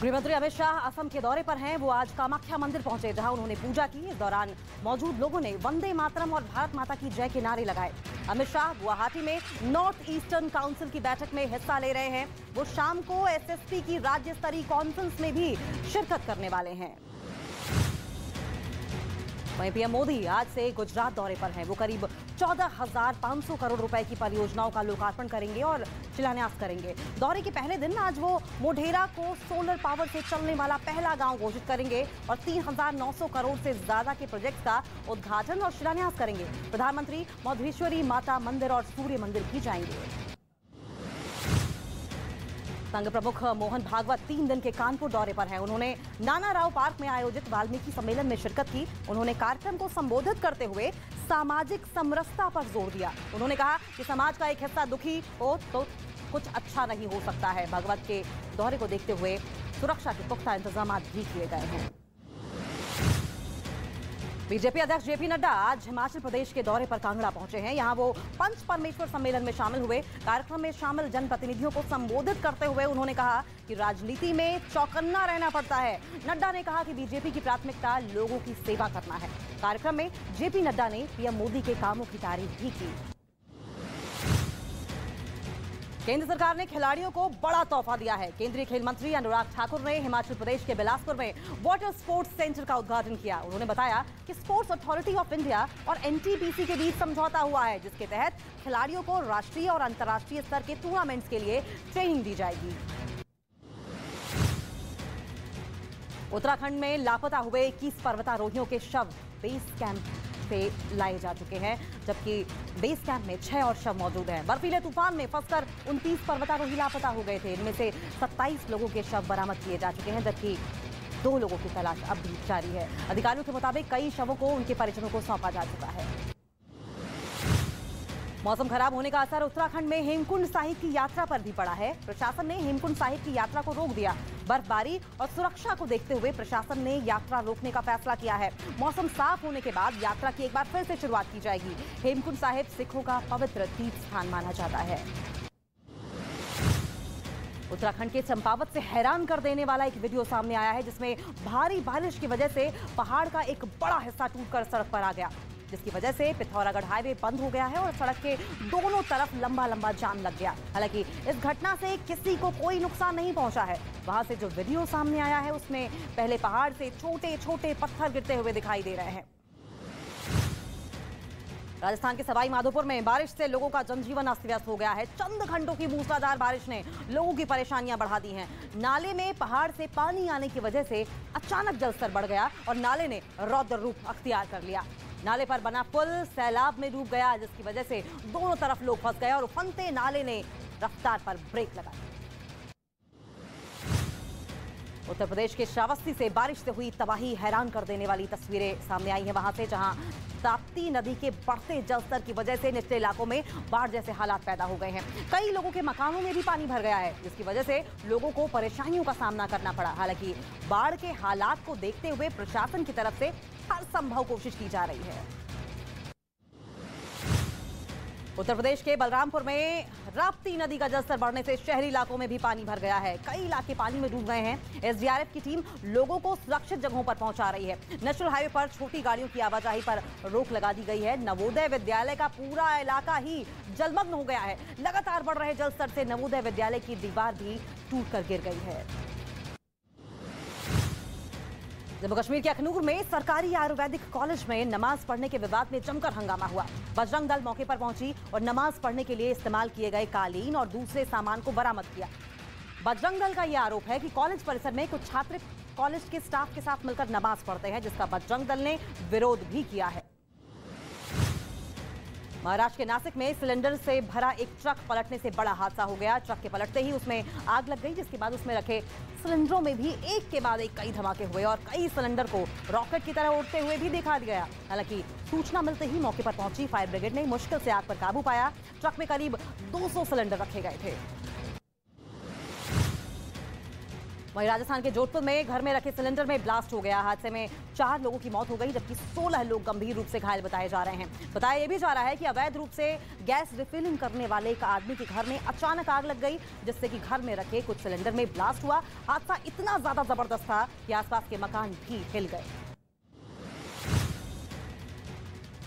गृहमंत्री अमित शाह असम के दौरे पर हैं। वो आज कामाख्या मंदिर पहुंचे, जहां उन्होंने पूजा की। इस दौरान मौजूद लोगों ने वंदे मातरम और भारत माता की जय के नारे लगाए। अमित शाह गुवाहाटी में नॉर्थ ईस्टर्न काउंसिल की बैठक में हिस्सा ले रहे हैं। वो शाम को एसएसपी की राज्य स्तरीय कॉन्फ्रेंस में भी शिरकत करने वाले हैं। वहीं पीएम मोदी आज से गुजरात दौरे पर हैं। वो करीब 14,500 करोड़ रुपए की परियोजनाओं का लोकार्पण करेंगे और शिलान्यास करेंगे। दौरे के पहले दिन आज वो मोढेरा को सोलर पावर से चलने वाला पहला गांव घोषित करेंगे और 3,900 करोड़ से ज्यादा के प्रोजेक्ट का उद्घाटन और शिलान्यास करेंगे। प्रधानमंत्री मधुरेश्वरी माता मंदिर और सूर्य मंदिर भी जाएंगे। संघ प्रमुख मोहन भागवत 3 दिन के कानपुर दौरे पर हैं। उन्होंने नाना राव पार्क में आयोजित वाल्मीकि सम्मेलन में शिरकत की। उन्होंने कार्यक्रम को संबोधित करते हुए सामाजिक समरसता पर जोर दिया। उन्होंने कहा कि समाज का एक हिस्सा दुखी हो तो कुछ अच्छा नहीं हो सकता है। भागवत के दौरे को देखते हुए सुरक्षा के पुख्ता इंतजाम भी किए गए हैं। बीजेपी अध्यक्ष जेपी नड्डा आज हिमाचल प्रदेश के दौरे पर कांगड़ा पहुंचे हैं। यहां वो पंच परमेश्वर सम्मेलन में शामिल हुए। कार्यक्रम में शामिल जनप्रतिनिधियों को संबोधित करते हुए उन्होंने कहा कि राजनीति में चौकन्ना रहना पड़ता है। नड्डा ने कहा कि बीजेपी की प्राथमिकता लोगों की सेवा करना है। कार्यक्रम में जेपी नड्डा ने पीएम मोदी के कामों की तारीफ भी की। केंद्र सरकार ने खिलाड़ियों को बड़ा तोहफा दिया है। केंद्रीय खेल मंत्री अनुराग ठाकुर ने हिमाचल प्रदेश के बिलासपुर में वाटर स्पोर्ट्स सेंटर का उद्घाटन किया। उन्होंने बताया कि स्पोर्ट्स अथॉरिटी ऑफ इंडिया और एनटीपीसी के बीच समझौता हुआ है, जिसके तहत खिलाड़ियों को राष्ट्रीय और अंतर्राष्ट्रीय स्तर के टूर्नामेंट्स के लिए ट्रेनिंग दी जाएगी। उत्तराखंड में लापता हुए 21 पर्वतारोहियों के शव बेस कैंप से लाए जा चुके हैं, जबकि बेस कैंप में 6 और शव मौजूद हैं। बर्फीले तूफान में फंसकर 29 पर्वतारोही लापता हो गए थे। इनमें से 27 लोगों के शव बरामद किए जा चुके हैं, जबकि 2 लोगों की तलाश अब भी जारी है। अधिकारियों के मुताबिक कई शवों को उनके परिजनों को सौंपा जा चुका है। मौसम खराब होने का असर उत्तराखंड में हेमकुंड साहिब की यात्रा पर भी पड़ा है। प्रशासन ने हेमकुंड साहिब की यात्रा को रोक दिया। बर्फबारी और सुरक्षा को देखते हुए प्रशासन ने यात्रा रोकने का फैसला किया है। मौसम साफ होने के बाद यात्रा की एक बार फिर से शुरुआत की जाएगी। हेमकुंड साहिब सिखों का पवित्र तीर्थ स्थान माना जाता है। उत्तराखंड के चंपावत से हैरान कर देने वाला एक वीडियो सामने आया है, जिसमें भारी बारिश की वजह से पहाड़ का एक बड़ा हिस्सा टूटकर सड़क पर आ गया, जिसकी वजह से पिथौरागढ़ हाईवे बंद हो गया है और सड़क के दोनों तरफ लंबा लंबा जाम लग गया। हालांकि इस घटना से किसी को कोई नुकसान नहीं पहुंचा है। वहां से जो वीडियो सामने आया है उसमें पहले पहाड़ से छोटे छोटे पत्थर गिरते हुए दिखाई दे रहे हैं। राजस्थान के सवाई माधोपुर में बारिश से लोगों का जनजीवन अस्त व्यस्त हो गया है। चंद घंटों की मूसलाधार बारिश ने लोगों की परेशानियां बढ़ा दी हैं। नाले में पहाड़ से पानी आने की वजह से अचानक जलस्तर बढ़ गया और नाले ने रौद्र रूप अख्तियार कर लिया। नाले पर बना पुल सैलाब में डूब गया, जिसकी वजह से दोनों तरफ लोग फंस गए और उफनते नाले ने रफ्तार पर ब्रेक लगा दी। उत्तर प्रदेश के श्रावस्ती से बारिश से हुई तबाही हैरान कर देने वाली तस्वीरें सामने आई हैं। वहां से जहां ताप्ती नदी के बढ़ते जलस्तर की वजह से निचले इलाकों में बाढ़ जैसे हालात पैदा हो गए हैं। कई लोगों के मकानों में भी पानी भर गया है, जिसकी वजह से लोगों को परेशानियों का सामना करना पड़ा। हालांकि बाढ़ के हालात को देखते हुए प्रशासन की तरफ से हर संभव कोशिश की जा रही है। उत्तर प्रदेश के बलरामपुर में राप्ती नदी का जलस्तर बढ़ने से शहरी इलाकों में भी पानी भर गया है। कई इलाके पानी में डूब गए हैं। एसडीआरएफ की टीम लोगों को सुरक्षित जगहों पर पहुंचा रही है। नेशनल हाईवे पर छोटी गाड़ियों की आवाजाही पर रोक लगा दी गई है। नवोदय विद्यालय का पूरा इलाका ही जलमग्न हो गया है। लगातार बढ़ रहे जलस्तर से नवोदय विद्यालय की दीवार भी टूटकर गिर गई है। जम्मू कश्मीर के अखनूर में सरकारी आयुर्वेदिक कॉलेज में नमाज पढ़ने के विवाद में जमकर हंगामा हुआ। बजरंग दल मौके पर पहुंची और नमाज पढ़ने के लिए इस्तेमाल किए गए कालीन और दूसरे सामान को बरामद किया। बजरंग दल का यह आरोप है कि कॉलेज परिसर में कुछ छात्र कॉलेज के स्टाफ के साथ मिलकर नमाज पढ़ते हैं, जिसका बजरंग दल ने विरोध भी किया है। महाराष्ट्र के नासिक में सिलेंडर से भरा एक ट्रक पलटने से बड़ा हादसा हो गया। ट्रक के पलटते ही उसमें आग लग गई, जिसके बाद उसमें रखे सिलेंडरों में भी एक के बाद एक कई धमाके हुए और कई सिलेंडर को रॉकेट की तरह उड़ते हुए भी दिखा गया। हालांकि सूचना मिलते ही मौके पर पहुंची फायर ब्रिगेड ने मुश्किल से आग पर काबू पाया। ट्रक में करीब 200 सिलेंडर रखे गए थे। वहीं राजस्थान के जोधपुर में घर में रखे सिलेंडर में ब्लास्ट हो गया। हादसे में 4 लोगों की मौत हो गई, जबकि 16 लोग गंभीर रूप से घायल बताए जा रहे हैं। बताया यह भी जा रहा है कि अवैध रूप से गैस रिफिलिंग करने वाले एक आदमी के घर में अचानक आग लग गई, जिससे कि घर में रखे कुछ सिलेंडर में ब्लास्ट हुआ। हादसा इतना ज्यादा जबरदस्त था कि आसपास के मकान भी हिल गए।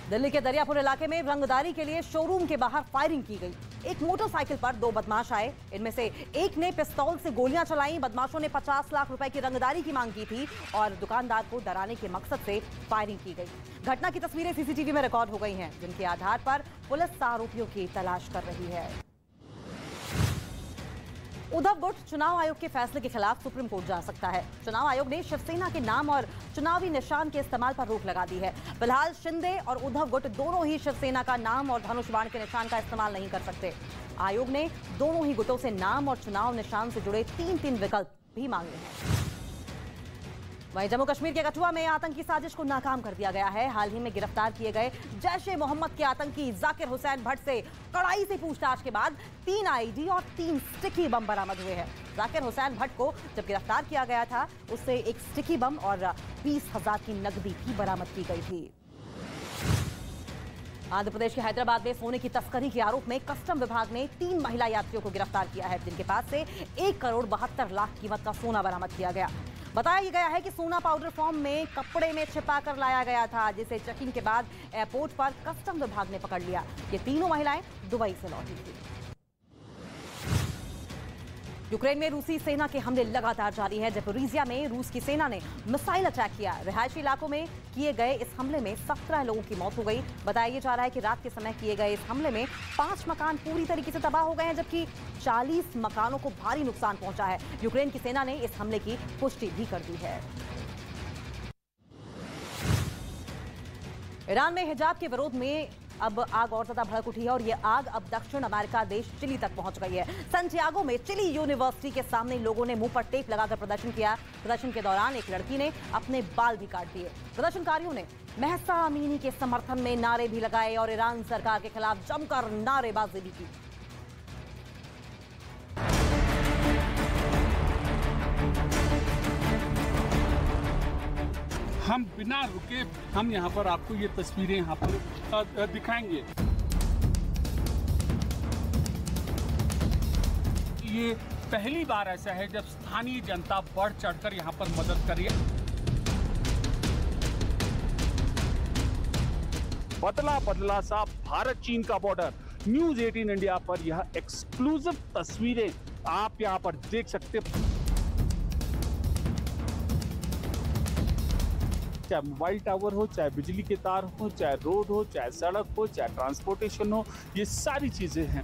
दिल्ली के दरियापुर इलाके में रंगदारी के लिए शोरूम के बाहर फायरिंग की गई। एक मोटरसाइकिल पर 2 बदमाश आए। इनमें से एक ने पिस्तौल से गोलियां चलाई। बदमाशों ने 50 लाख रुपए की रंगदारी की मांग की थी और दुकानदार को डराने के मकसद से फायरिंग की गई। घटना की तस्वीरें सीसीटीवी में रिकॉर्ड हो गई हैं, जिनके आधार पर पुलिस आरोपियों की तलाश कर रही है। उद्धव गुट चुनाव आयोग के फैसले के खिलाफ सुप्रीम कोर्ट जा सकता है। चुनाव आयोग ने शिवसेना के नाम और चुनावी निशान के इस्तेमाल पर रोक लगा दी है। फिलहाल शिंदे और उद्धव गुट दोनों ही शिवसेना का नाम और धनुष बाण के निशान का इस्तेमाल नहीं कर सकते। आयोग ने दोनों ही गुटों से नाम और चुनाव निशान से जुड़े 3 विकल्प भी मांगे हैं। वहीं जम्मू कश्मीर के कठुआ में आतंकी साजिश को नाकाम कर दिया गया है। हाल ही में गिरफ्तार किए गए जैश-ए-मोहम्मद के आतंकी जाकिर हुसैन भट्ट से कड़ाई से पूछताछ के बाद 3 आईडी और 3 स्टिकी बम बरामद हुए हैं। जाकिर हुसैन भट्ट को जब गिरफ्तार किया गया था, उससे एक स्टिकी बम और 20,000 की नकदी भी बरामद की गई थी। आंध्र प्रदेश के हैदराबाद में सोने की तस्करी के आरोप में कस्टम विभाग ने 3 महिला यात्रियों को गिरफ्तार किया है, जिनके पास से 1 करोड़ 72 लाख कीमत का सोना बरामद किया गया। बताया गया है कि सोना पाउडर फॉर्म में कपड़े में छिपा कर लाया गया था, जिसे चेकिंग के बाद एयरपोर्ट पर कस्टम विभाग ने पकड़ लिया। ये तीनों महिलाएं दुबई से लौटी थी। यूक्रेन में रूसी सेना के हमले लगातार जारी है। ज़पोरिज़िया में रूस की सेना ने मिसाइल अटैक किया। रिहायशी इलाकों में किए गए इस हमले में 17 लोगों की मौत हो गई। बताया जा रहा है कि रात के समय किए गए इस हमले में 5 मकान पूरी तरीके से तबाह हो गए हैं, जबकि 40 मकानों को भारी नुकसान पहुंचा है। यूक्रेन की सेना ने इस हमले की पुष्टि भी कर दी है। ईरान में हिजाब के विरोध में अब आग और ज्यादा भड़क उठी है और ये आग अब दक्षिण अमेरिका देश चिली तक पहुंच गई है। सैंटियागो में चिली यूनिवर्सिटी के सामने लोगों ने मुंह पर टेप लगाकर प्रदर्शन किया। प्रदर्शन के दौरान एक लड़की ने अपने बाल भी काट दिए। प्रदर्शनकारियों ने महसा अमीनी के समर्थन में नारे भी लगाए और ईरान सरकार के खिलाफ जमकर नारेबाजी भी की। हम बिना रुके हम यहाँ पर आपको ये तस्वीरें यहाँ पर दिखाएंगे। ये पहली बार ऐसा है जब स्थानीय जनता बढ़ चढ़कर यहाँ पर मदद कर रही है। बदला बदला सा भारत चीन का बॉर्डर। न्यूज़ 18 इंडिया पर यह एक्सक्लूसिव तस्वीरें आप यहाँ पर देख सकते हैं। चाहे मोबाइल टावर हो, चाहे बिजली के तार हो, चाहे रोड हो, चाहे सड़क हो, चाहे ट्रांसपोर्टेशन हो, ये सारी चीजें हैं।